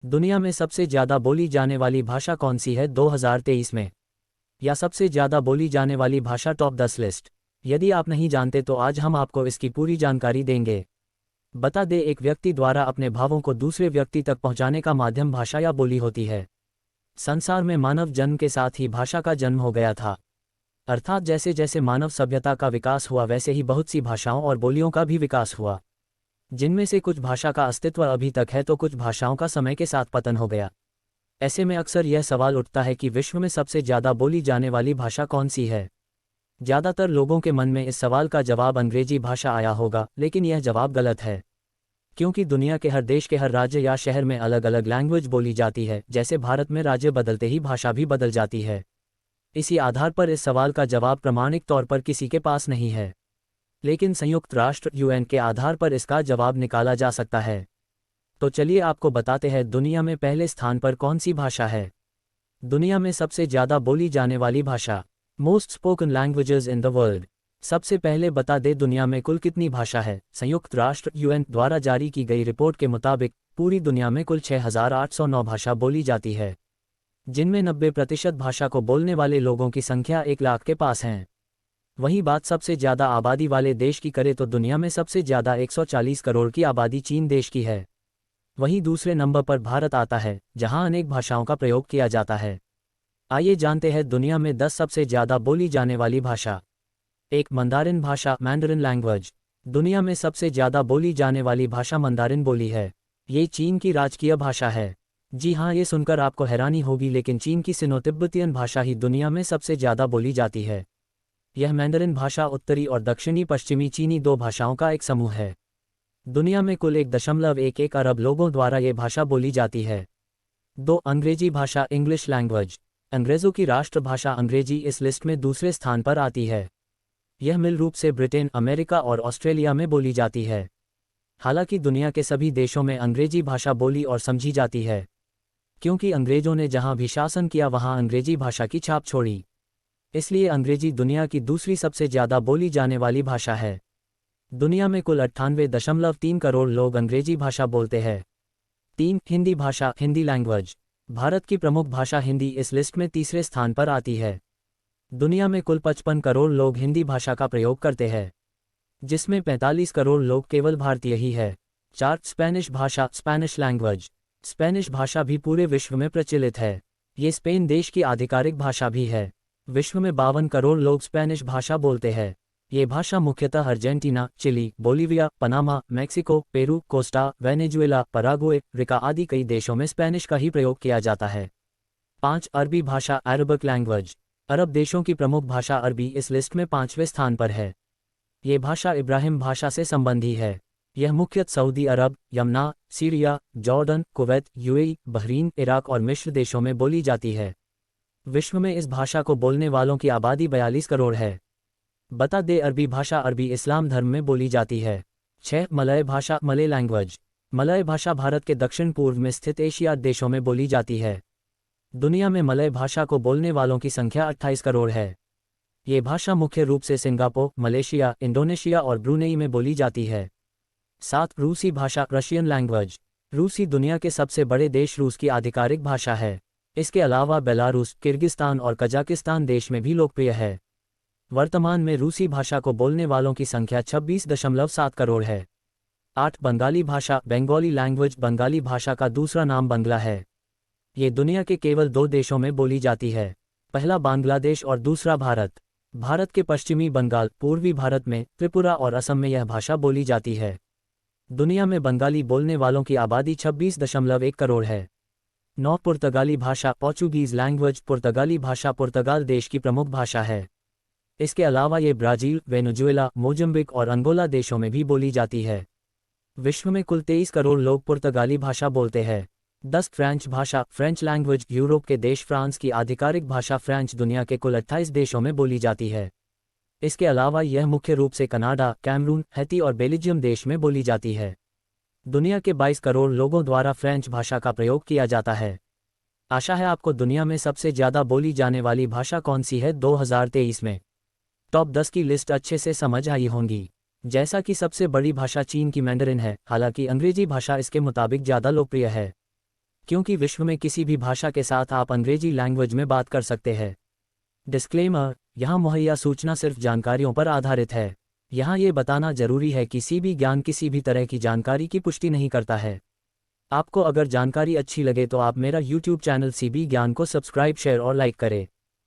दुनिया में सबसे ज़्यादा बोली जाने वाली भाषा कौन सी है 2023 में? या सबसे ज़्यादा बोली जाने वाली भाषा टॉप 10 लिस्ट। यदि आप नहीं जानते तो आज हम आपको इसकी पूरी जानकारी देंगे। बता दें, एक व्यक्ति द्वारा अपने भावों को दूसरे व्यक्ति तक पहुंचाने का माध्यम भाषा या बोली होती है। संसार में मानव जन्म के साथ ही भाषा का जन्म हो गया था। अर्थात जैसे जैसे मानव सभ्यता का विकास हुआ वैसे ही बहुत सी भाषाओं और बोलियों का भी विकास हुआ, जिनमें से कुछ भाषा का अस्तित्व अभी तक है तो कुछ भाषाओं का समय के साथ पतन हो गया। ऐसे में अक्सर यह सवाल उठता है कि विश्व में सबसे ज़्यादा बोली जाने वाली भाषा कौन सी है। ज़्यादातर लोगों के मन में इस सवाल का जवाब अंग्रेजी भाषा आया होगा, लेकिन यह जवाब गलत है, क्योंकि दुनिया के हर देश के हर राज्य या शहर में अलग अलग लैंग्वेज बोली जाती है। जैसे भारत में राज्य बदलते ही भाषा भी बदल जाती है। इसी आधार पर इस सवाल का जवाब प्रामाणिक तौर पर किसी के पास नहीं है, लेकिन संयुक्त राष्ट्र यूएन के आधार पर इसका जवाब निकाला जा सकता है। तो चलिए आपको बताते हैं दुनिया में पहले स्थान पर कौन सी भाषा है। दुनिया में सबसे ज़्यादा बोली जाने वाली भाषा, most spoken languages in the world. सबसे पहले बता दें दुनिया में कुल कितनी भाषा है। संयुक्त राष्ट्र यूएन द्वारा जारी की गई रिपोर्ट के मुताबिक पूरी दुनिया में कुल 6,809 भाषा बोली जाती है, जिनमें 90% भाषा को बोलने वाले लोगों की संख्या 1 लाख के पास हैं। वहीं बात सबसे ज़्यादा आबादी वाले देश की करें तो दुनिया में सबसे ज़्यादा 140 करोड़ की आबादी चीन देश की है। वहीं दूसरे नंबर पर भारत आता है, जहां अनेक भाषाओं का प्रयोग किया जाता है। आइए जानते हैं दुनिया में 10 सबसे ज़्यादा बोली जाने वाली भाषा। 1. मंदारिन भाषा, मैंडरिन लैंग्वेज। दुनिया में सबसे ज़्यादा बोली जाने वाली भाषा मंदारिन बोली है। ये चीन की राजकीय भाषा है। जी हाँ, ये सुनकर आपको हैरानी होगी, लेकिन चीन की सिनो तिब्बतियन भाषा ही दुनिया में सबसे ज़्यादा बोली जाती है। यह मैंडरिन भाषा उत्तरी और दक्षिणी पश्चिमी चीनी दो भाषाओं का एक समूह है। दुनिया में कुल 1.11 अरब लोगों द्वारा ये भाषा बोली जाती है। 2. अंग्रेजी भाषा, इंग्लिश लैंग्वेज। अंग्रेज़ों की राष्ट्रभाषा अंग्रेजी इस लिस्ट में दूसरे स्थान पर आती है। यह मूल रूप से ब्रिटेन, अमेरिका और ऑस्ट्रेलिया में बोली जाती है। हालांकि दुनिया के सभी देशों में अंग्रेजी भाषा बोली और समझी जाती है, क्योंकि अंग्रेज़ों ने जहां भी शासन किया वहां अंग्रेजी भाषा की छाप छोड़ी। इसलिए अंग्रेजी दुनिया की दूसरी सबसे ज़्यादा बोली जाने वाली भाषा है। दुनिया में कुल 98.3 करोड़ लोग अंग्रेजी भाषा बोलते हैं। 3. हिंदी भाषा, हिंदी लैंग्वेज। भारत की प्रमुख भाषा हिंदी इस लिस्ट में तीसरे स्थान पर आती है। दुनिया में कुल 55 करोड़ लोग हिंदी भाषा का प्रयोग करते हैं, जिसमें 45 करोड़ लोग केवल भारतीय ही है। 4. स्पेनिश भाषा, स्पेनिश लैंग्वेज। स्पेनिश भाषा भी पूरे विश्व में प्रचलित है। ये स्पेन देश की आधिकारिक भाषा भी है। विश्व में 52 करोड़ लोग स्पेनिश भाषा बोलते हैं। ये भाषा मुख्यतः Argentina, Chile, Bolivia, Panama, Mexico, Peru, Costa, Venezuela, Paraguay, Rica आदि कई देशों में स्पेनिश का ही प्रयोग किया जाता है। 5. अरबी भाषा, अरबिक लैंग्वेज। अरब देशों की प्रमुख भाषा अरबी इस लिस्ट में 5वें स्थान पर है। ये भाषा इब्राहिम भाषा से संबंधी है। यह मुख्यतः सऊदी अरब, यमना, Syria, Jordan, Kuwait, UAE, Bahrain, Iraq और मिस्र देशों में बोली जाती है। विश्व में इस भाषा को बोलने वालों की आबादी 42 करोड़ है। बता दे अरबी भाषा अरबी इस्लाम धर्म में बोली जाती है। 6. मलय भाषा, मलय लैंग्वेज। मलय भाषा भारत के दक्षिण पूर्व में स्थित एशिया देशों में बोली जाती है। दुनिया में मलय भाषा को बोलने वालों की संख्या 28 करोड़ है। ये भाषा मुख्य रूप से सिंगापुर, मलेशिया, इंडोनेशिया और ब्रुनेई में बोली जाती है। 7. रूसी भाषा, रशियन लैंग्वेज। रूसी दुनिया के सबसे बड़े देश रूस की आधिकारिक भाषा है। इसके अलावा बेलारूस, किर्गिस्तान और कजाकिस्तान देश में भी लोकप्रिय है। वर्तमान में रूसी भाषा को बोलने वालों की संख्या 26.7 करोड़ है। 8. बंगाली भाषा, बंगाली लैंग्वेज। बंगाली भाषा का दूसरा नाम बंगला है। ये दुनिया के केवल 2 देशों में बोली जाती है, पहला बांग्लादेश और दूसरा भारत। भारत के पश्चिमी बंगाल, पूर्वी भारत में त्रिपुरा और असम में यह भाषा बोली जाती है। दुनिया में बंगाली बोलने वालों की आबादी 26.1 करोड़ है। 9. पुर्तगाली भाषा, पोर्चुगीज लैंग्वेज। पुर्तगाली भाषा पुर्तगाल देश की प्रमुख भाषा है। इसके अलावा ये ब्राज़ील, वेनेजुएला, मोजम्बिक और अंगोला देशों में भी बोली जाती है। विश्व में कुल 23 करोड़ लोग पुर्तगाली भाषा बोलते हैं। 10. फ्रेंच भाषा, फ्रेंच लैंग्वेज। यूरोप के देश फ्रांस की आधिकारिक भाषा फ्रेंच दुनिया के कुल 28 देशों में बोली जाती है। इसके अलावा यह मुख्य रूप से कनाडा, कैमरून, हैती और बेल्जियम देश में बोली जाती है। दुनिया के 22 करोड़ लोगों द्वारा फ्रेंच भाषा का प्रयोग किया जाता है। आशा है आपको दुनिया में सबसे ज़्यादा बोली जाने वाली भाषा कौन सी है 2023 में टॉप 10 की लिस्ट अच्छे से समझ आई होंगी। जैसा कि सबसे बड़ी भाषा चीन की मैंडरिन है, हालांकि अंग्रेजी भाषा इसके मुताबिक ज़्यादा लोकप्रिय है। क्योंकि विश्व में किसी भी भाषा के साथ आप अंग्रेजी लैंग्वेज में बात कर सकते हैं। डिस्क्लेमर, यहाँ मुहैया सूचना सिर्फ जानकारियों पर आधारित है। यहाँ ये बताना जरूरी है कि सीबी ज्ञान किसी भी तरह की जानकारी की पुष्टि नहीं करता है। आपको अगर जानकारी अच्छी लगे तो आप मेरा YouTube चैनल सीबी ज्ञान को सब्सक्राइब, शेयर और लाइक करें।